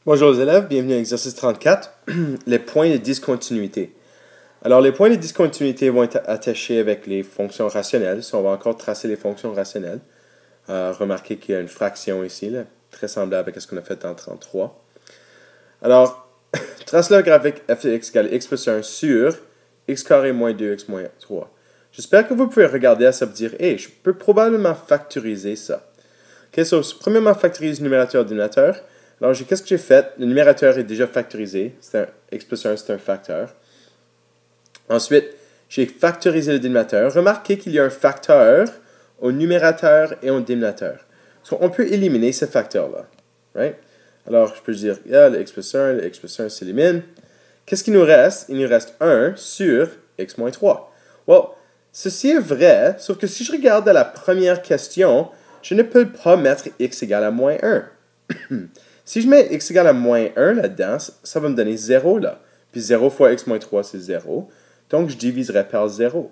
Bonjour les élèves, bienvenue à l'exercice 34, les points de discontinuité. Alors les points de discontinuité vont être attachés avec les fonctions rationnelles, on va encore tracer les fonctions rationnelles. Remarquez qu'il y a une fraction ici, là, très semblable à ce qu'on a fait dans 33. Alors, trace le graphique f de x égale x plus 1 sur x carré moins 2x moins 3. J'espère que vous pouvez regarder à ça et dire, hey, je peux probablement factoriser ça. Ok, premièrement, factorise le numérateur et le dénominateur. Alors, qu'est-ce que j'ai fait? Le numérateur est déjà factorisé. X plus 1, c'est un facteur. Ensuite, j'ai factorisé le dénominateur. Remarquez qu'il y a un facteur au numérateur et au dénominateur. On peut éliminer ce facteur-là. Right? Alors, je peux dire, le x plus 1 s'élimine. Qu'est-ce qu'il nous reste? Il nous reste 1 sur x moins 3. Well, ceci est vrai, sauf que si je regarde à la première question, je ne peux pas mettre x égale à moins 1. Si je mets x égale à moins 1 là-dedans, ça va me donner 0 là. Puis 0 fois x moins 3, c'est 0. Donc, je diviserai par 0.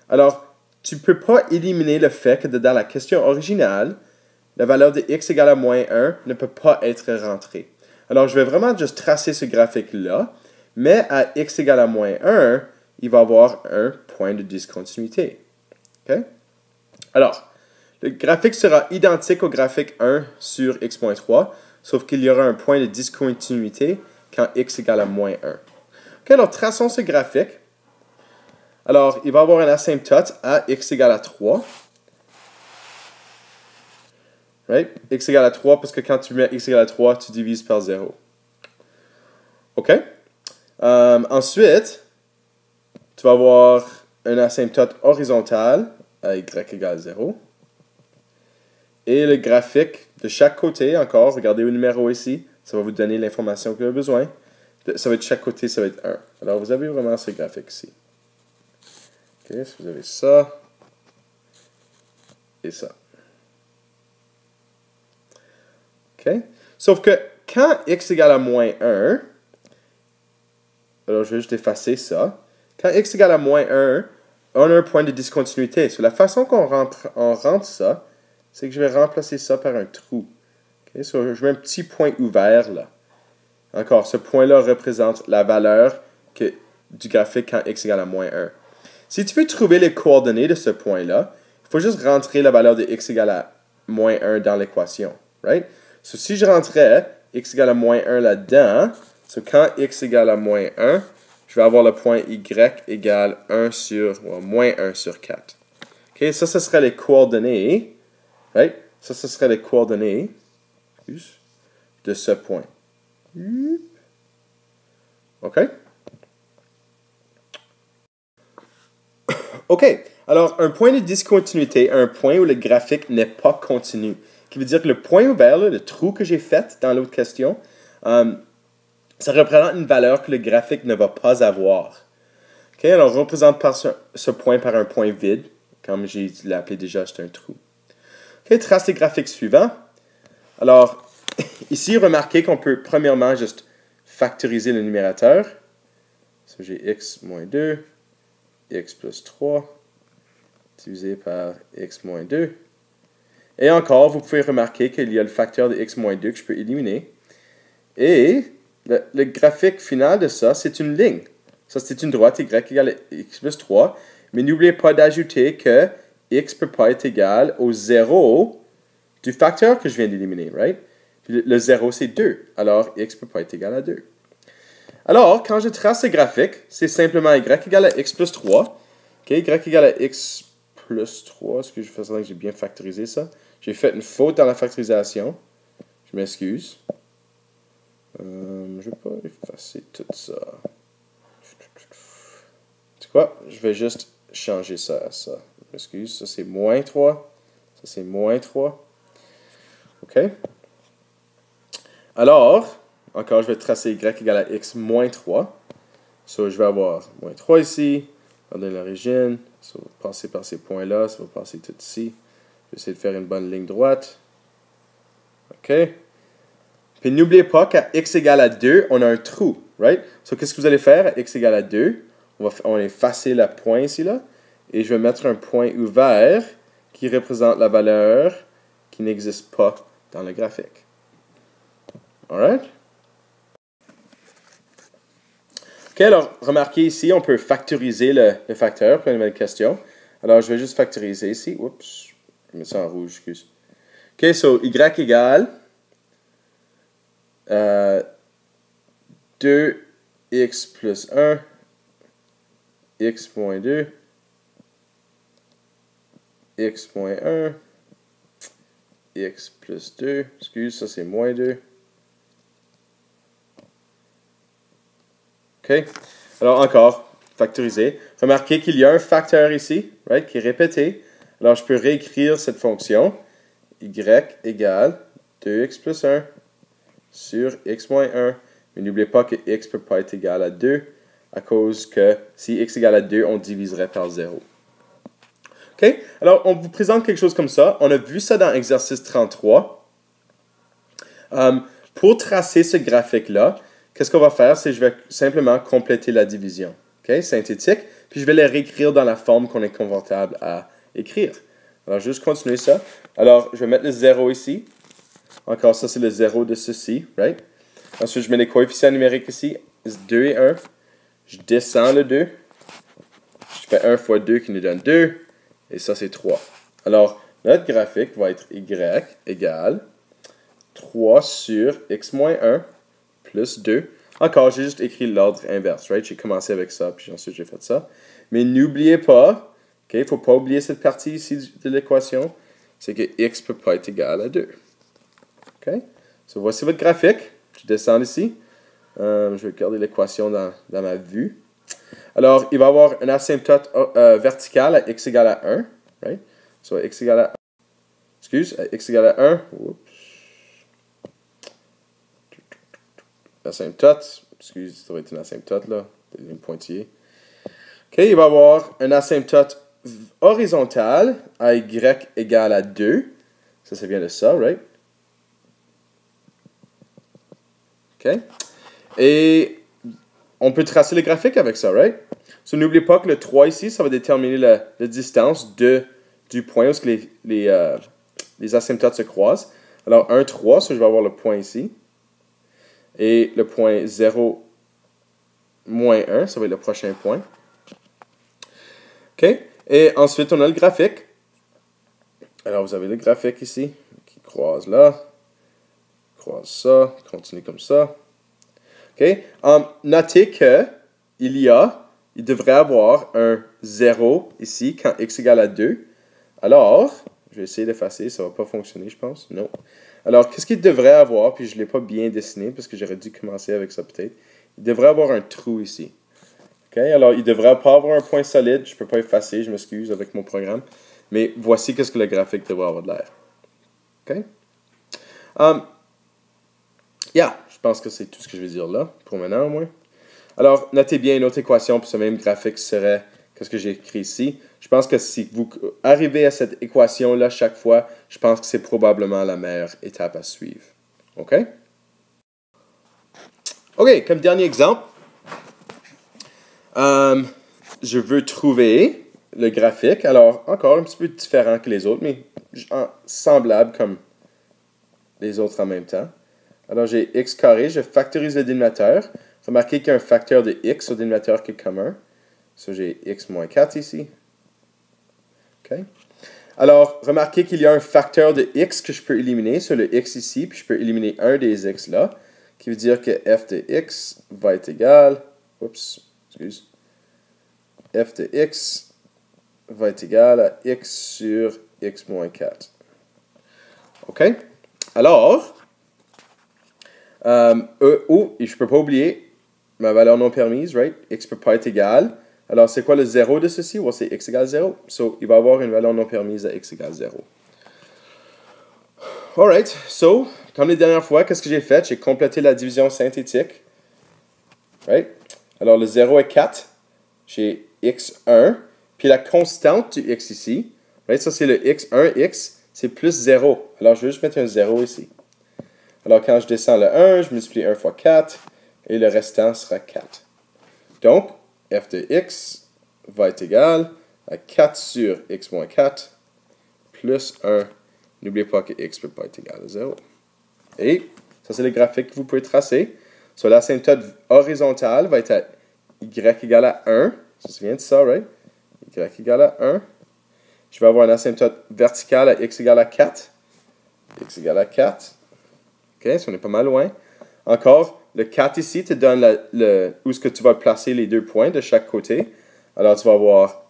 Alors, tu ne peux pas éliminer le fait que dans la question originale, la valeur de x égale à moins 1 ne peut pas être rentrée. Alors, je vais vraiment juste tracer ce graphique-là, mais à x égale à moins 1, il va y avoir un point de discontinuité. OK? Alors, le graphique sera identique au graphique 1 sur x moins 3, sauf qu'il y aura un point de discontinuité quand x égale à moins 1. OK, alors traçons ce graphique. Alors, il va y avoir un asymptote à x égale à 3. Right? X égale à 3 parce que quand tu mets x égale à 3, tu divises par 0. OK? Ensuite, tu vas avoir un asymptote horizontal à y égale 0. Et le graphique de chaque côté, encore, regardez le numéro ici, ça va vous donner l'information que vous avez besoin. Ça va être chaque côté, ça va être 1. Alors, vous avez vraiment ce graphique ici. OK, si vous avez ça et ça. OK? Sauf que quand x égale à moins 1, alors je vais juste effacer ça. Quand x égale à moins 1, on a un point de discontinuité. Sur la façon qu'on rentre ça, c'est que je vais remplacer ça par un trou. Okay? Je mets un petit point ouvert là. Encore, ce point-là représente la valeur du graphique quand x égale à moins 1. Si tu veux trouver les coordonnées de ce point-là, il faut juste rentrer la valeur de x égale à moins 1 dans l'équation. Right? Si je rentrais x égale à moins 1 là-dedans, quand x égale à moins 1, je vais avoir le point y égale 1 sur, moins 1 sur 4. Okay? Ça, ce serait les coordonnées. Right? Ça, ce serait les coordonnées de ce point. OK? OK. Alors, un point de discontinuité, un point où le graphique n'est pas continu. Qui veut dire que le point ouvert, là, le trou que j'ai fait dans l'autre question, ça représente une valeur que le graphique ne va pas avoir. OK? Alors, on représente ce point par un point vide. Comme je l'ai appelé déjà, c'est un trou. OK, trace les graphiques suivants. Alors, ici, remarquez qu'on peut premièrement juste factoriser le numérateur. J'ai x moins 2, x plus 3, divisé par x moins 2. Et encore, vous pouvez remarquer qu'il y a le facteur de x moins 2 que je peux éliminer. Et le graphique final de ça, c'est une ligne. Ça, c'est une droite y égale à x plus 3. Mais n'oubliez pas d'ajouter que x ne peut pas être égal au 0 du facteur que je viens d'éliminer, right? Puis le 0, c'est 2. Alors, x ne peut pas être égal à 2. Alors, quand je trace ce graphique, c'est simplement y égale à x plus 3. OK, y égale à x plus 3. Est-ce que je fais ça que j'ai bien factorisé ça? J'ai fait une faute dans la factorisation. Je m'excuse. Je ne vais pas effacer tout ça. Tu sais quoi? Je vais juste changer ça à ça. Je m'excuse. Ça, c'est moins 3. Ça, c'est moins 3. OK? Alors, encore, je vais tracer y égale à x moins 3. Je vais avoir moins 3 ici. Regardez l'origine. Ça va passer par ces points-là. Ça va passer tout ici. Je vais essayer de faire une bonne ligne droite. OK? Puis n'oubliez pas qu'à x égale à 2, on a un trou. Right? Qu'est-ce que vous allez faire à x égale à 2? On va effacer le point ici, là. Et je vais mettre un point ouvert qui représente la valeur qui n'existe pas dans le graphique. Alright? OK, alors, remarquez ici, on peut factoriser le facteur pour une nouvelle question. Alors, je vais juste factoriser ici. Oups, je mets ça en rouge, excuse. OK, so, y égale 2x plus 1, x moins 2, x moins 1, x plus 2, excuse, ça c'est moins 2. OK, alors encore, factoriser. Remarquez qu'il y a un facteur ici, right, qui est répété. Alors je peux réécrire cette fonction, y égale 2x plus 1 sur x moins 1. Mais n'oubliez pas que x ne peut pas être égal à 2, à cause que si x égale à 2, on diviserait par 0. OK? Alors, on vous présente quelque chose comme ça. On a vu ça dans l'exercice 33. Pour tracer ce graphique-là, qu'est-ce qu'on va faire? C'est que je vais simplement compléter la division. OK? Synthétique. Puis je vais les réécrire dans la forme qu'on est confortable à écrire. Alors, juste continuer ça. Alors, je vais mettre le 0 ici. Encore, ça, c'est le 0 de ceci, right? Ensuite, je mets les coefficients numériques ici, 2 et 1. Je descends le 2. Je fais 1 fois 2 qui nous donne 2. Et ça, c'est 3. Alors, notre graphique va être y égale 3 sur x moins 1 plus 2. Encore, j'ai juste écrit l'ordre inverse, right? J'ai commencé avec ça, puis ensuite j'ai fait ça. Mais n'oubliez pas, il ne faut pas oublier cette partie ici de l'équation, c'est que x ne peut pas être égal à 2. OK? So, voici votre graphique. Je descends ici. Je vais garder l'équation dans ma vue. Alors, il va y avoir un asymptote vertical à x égale à 1. Right? So, x égale à 1. Excuse, à x égale à 1. Oups. Asymptote. Excuse, ça va être une asymptote là. Une pointillée. OK, il va y avoir un asymptote horizontal à y égale à 2. Ça vient de ça, right? OK? Et on peut tracer le graphique avec ça, right? So, n'oubliez pas que le 3 ici, ça va déterminer la distance du point où les asymptotes se croisent. Alors, 1, 3, so je vais avoir le point ici. Et le point 0, moins 1, ça va être le prochain point. OK? Et ensuite, on a le graphique. Alors, vous avez le graphique ici, qui croise là, croise ça, continue comme ça. OK? Notez que il devrait avoir un 0 ici quand x égale à 2. Alors, je vais essayer d'effacer, ça ne va pas fonctionner, je pense. Non. Alors, qu'est-ce qu'il devrait avoir, puis je ne l'ai pas bien dessiné, parce que j'aurais dû commencer avec ça peut-être. Il devrait avoir un trou ici. OK? Alors, il ne devrait pas avoir un point solide. Je ne peux pas effacer, je m'excuse avec mon programme. Mais voici qu'est-ce que le graphique devrait avoir de l'air. OK? Je pense que c'est tout ce que je vais dire là, pour maintenant au moins. Alors, notez bien une autre équation pour ce même graphique serait, qu'est-ce que j'ai écrit ici. Je pense que si vous arrivez à cette équation-là chaque fois, je pense que c'est probablement la meilleure étape à suivre. OK? OK, comme dernier exemple, je veux trouver le graphique. Alors, encore un petit peu différent que les autres, mais semblable comme les autres en même temps. Alors, j'ai x carré, je factorise le dénominateur. Remarquez qu'il y a un facteur de x au dénominateur qui est commun. So, j'ai x moins 4 ici. OK? Alors, remarquez qu'il y a un facteur de x que je peux éliminer sur le x ici, puis je peux éliminer un des x là, qui veut dire que f de x va être égal, f de x va être égal à x sur x moins 4. OK? Alors, et je ne peux pas oublier ma valeur non permise, right? X ne peut pas être égal. Alors, c'est quoi le 0 de ceci? Well, c'est x égale 0. So, il va avoir une valeur non permise à x égale 0. Alright, so, comme les dernières fois, qu'est-ce que j'ai fait? J'ai complété la division synthétique. Right? Alors, le 0 est 4. J'ai x1. Puis la constante du x ici, right? Ça, c'est le x1x, c'est plus 0. Alors, je vais juste mettre un 0 ici. Alors, quand je descends le 1, je multiplie 1 fois 4, et le restant sera 4. Donc, f de x va être égal à 4 sur x moins 4 plus 1. N'oubliez pas que x ne peut pas être égal à 0. Et ça, c'est le graphique que vous pouvez tracer. So, l'asymptote horizontale va être à y égale à 1. Ça se vient de ça, right? Y égale à 1. Je vais avoir une asymptote verticale à x égale à 4. X égale à 4. OK, ça on est pas mal loin. Encore, le 4 ici te donne où est-ce que tu vas placer les deux points de chaque côté. Alors, tu vas avoir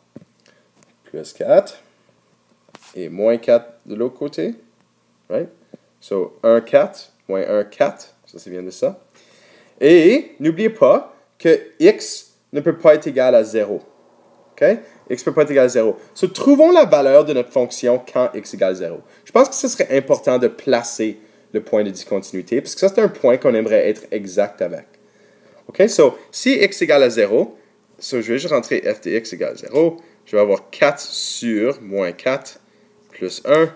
plus 4 et moins 4 de l'autre côté. Right? So, 1, 4, moins 1, 4. Ça vient de ça. Et, n'oubliez pas que x ne peut pas être égal à 0. OK? X ne peut pas être égal à 0. So, trouvons la valeur de notre fonction quand x égale 0. Je pense que ce serait important de placer le point de discontinuité, parce que ça, c'est un point qu'on aimerait être exact avec. OK? So, si x égale à 0, je vais juste rentrer f de x égale 0. Je vais avoir 4 sur moins 4 plus 1.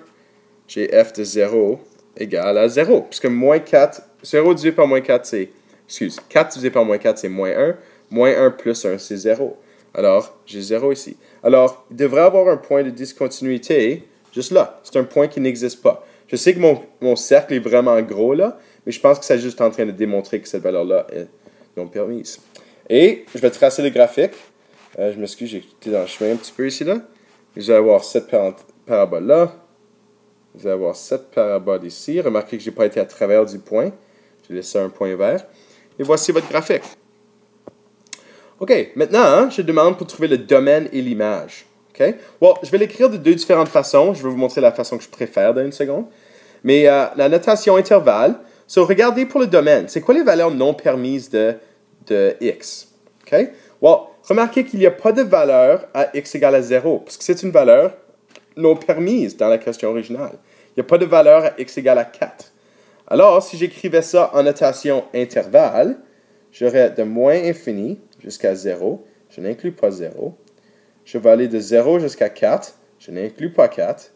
J'ai f de 0 égale à 0. Puisque moins 4, 0 divisé par moins 4, c'est... Excuse, 4 divisé par moins 4, c'est moins 1. Moins 1 plus 1, c'est 0. Alors, j'ai 0 ici. Alors, il devrait avoir un point de discontinuité juste là. C'est un point qui n'existe pas. Je sais que mon cercle est vraiment gros là, mais je pense que c'est juste en train de démontrer que cette valeur-là est non permise. Et je vais tracer le graphique. Je m'excuse, j'ai été dans le chemin un petit peu ici là. Vous allez avoir cette parabole là. Vous allez avoir cette parabole ici. Remarquez que je n'ai pas été à travers du point. J'ai laissé un point vert. Et voici votre graphique. OK, maintenant, je demande pour trouver le domaine et l'image. OK? Bon, je vais l'écrire de deux différentes façons. Je vais vous montrer la façon que je préfère dans une seconde. Mais la notation intervalle. So, regardez pour le domaine. C'est quoi les valeurs non permises de x? OK? Well, remarquez qu'il n'y a pas de valeur à x égale à 0, parce que c'est une valeur non permise dans la question originale. Il n'y a pas de valeur à x égale à 4. Alors, si j'écrivais ça en notation intervalle, j'aurais de moins infini jusqu'à 0. Je n'inclus pas 0. Je vais aller de 0 jusqu'à 4. Je n'inclus pas 4.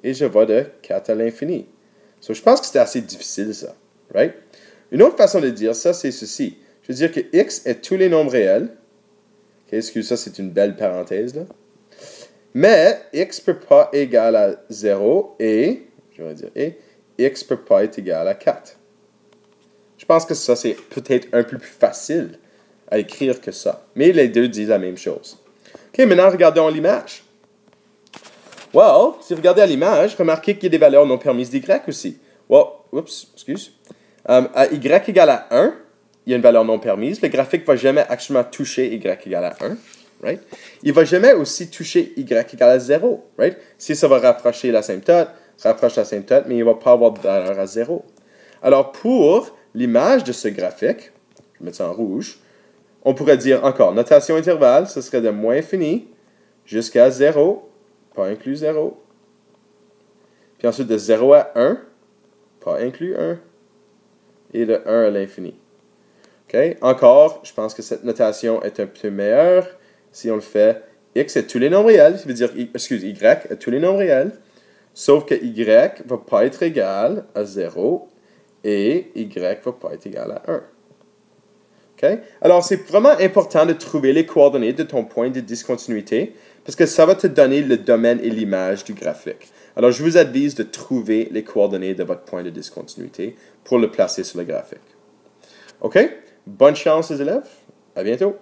Et je vais de 4 à l'infini. So, je pense que c'est assez difficile, ça. Right? Une autre façon de dire ça, c'est ceci. Je veux dire que x est tous les nombres réels. Okay, excuse, ça, c'est une belle parenthèse, là. Mais x ne peut pas être égal à 0 et, je vais dire x ne peut pas être égal à 4. Je pense que ça, c'est peut-être un peu plus facile à écrire que ça. Mais les deux disent la même chose. OK, maintenant, regardons l'image. Well, si vous regardez à l'image, remarquez qu'il y a des valeurs non permises d'y aussi. Well, oups, excuse. À y égale à 1, il y a une valeur non permise. Le graphique ne va jamais actuellement toucher y égale à 1. Right? Il ne va jamais aussi toucher y égale à 0. Right? Si ça va rapprocher l'asymptote, rapproche l'asymptote, mais il ne va pas avoir de valeur à 0. Alors, pour l'image de ce graphique, je vais mettre ça en rouge, on pourrait dire encore, notation intervalle, ce serait de moins infini jusqu'à 0, pas inclus 0. Puis ensuite de 0 à 1, pas inclus 1. Et de 1 à l'infini. Okay? Encore, je pense que cette notation est un peu meilleure si on le fait x est tous les nombres réels, ça veut dire, y est tous les nombres réels, sauf que y ne va pas être égal à 0 et y ne va pas être égal à 1. Okay? Alors, c'est vraiment important de trouver les coordonnées de ton point de discontinuité parce que ça va te donner le domaine et l'image du graphique. Alors, je vous advise de trouver les coordonnées de votre point de discontinuité pour le placer sur le graphique. OK? Bonne chance les élèves. À bientôt.